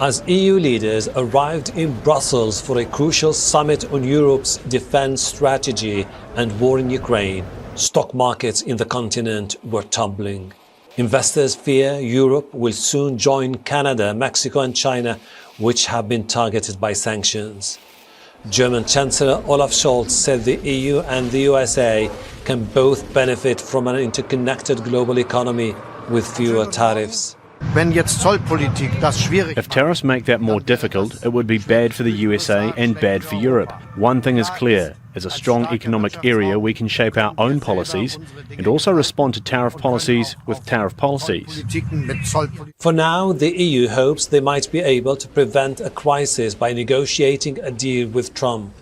As EU leaders arrived in Brussels for a crucial summit on Europe's defense strategy and war in Ukraine, stock markets in the continent were tumbling. Investors fear Europe will soon join Canada, Mexico and China, which have been targeted by sanctions. German Chancellor Olaf Scholz said the EU and the USA can both benefit from an interconnected global economy with fewer tariffs. If tariffs make that more difficult, it would be bad for the USA and bad for Europe. One thing is clear. As a strong economic area, we can shape our own policies and also respond to tariff policies with tariff policies. For now, the EU hopes they might be able to prevent a crisis by negotiating a deal with Trump.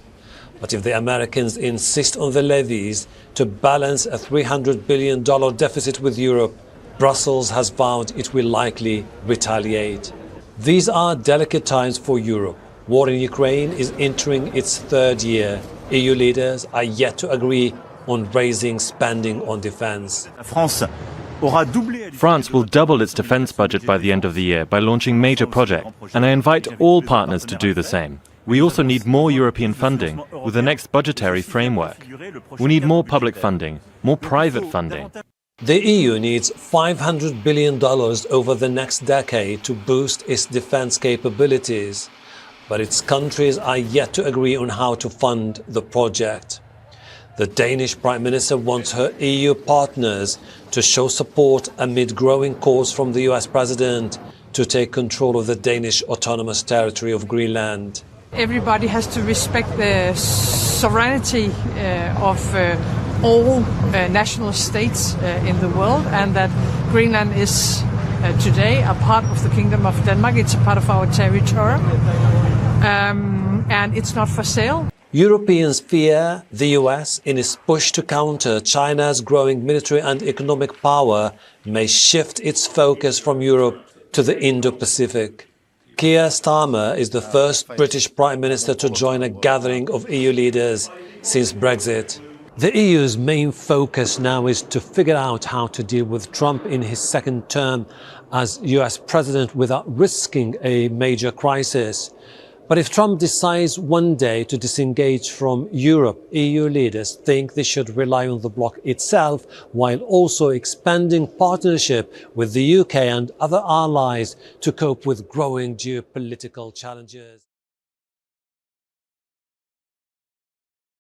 But if the Americans insist on the levies to balance a $300 billion deficit with Europe, Brussels has vowed it will likely retaliate. These are delicate times for Europe. War in Ukraine is entering its third year. EU leaders are yet to agree on raising spending on defense. France will double its defense budget by the end of the year by launching major projects, and I invite all partners to do the same. We also need more European funding with the next budgetary framework. We need more public funding, more private funding. The EU needs $500 billion over the next decade to boost its defense capabilities, but its countries are yet to agree on how to fund the project. The Danish Prime Minister wants her EU partners to show support amid growing calls from the US President to take control of the Danish autonomous territory of Greenland. Everybody has to respect the sovereignty of all national states in the world, and that Greenland is today a part of the Kingdom of Denmark. It's a part of our territory, and it's not for sale. Europeans fear the US, in its push to counter China's growing military and economic power, may shift its focus from Europe to the Indo-Pacific. Keir Starmer is the first British Prime Minister to join a gathering of EU leaders since Brexit. The EU's main focus now is to figure out how to deal with Trump in his second term as US President without risking a major crisis. But if Trump decides one day to disengage from Europe, EU leaders think they should rely on the bloc itself while also expanding partnership with the UK and other allies to cope with growing geopolitical challenges.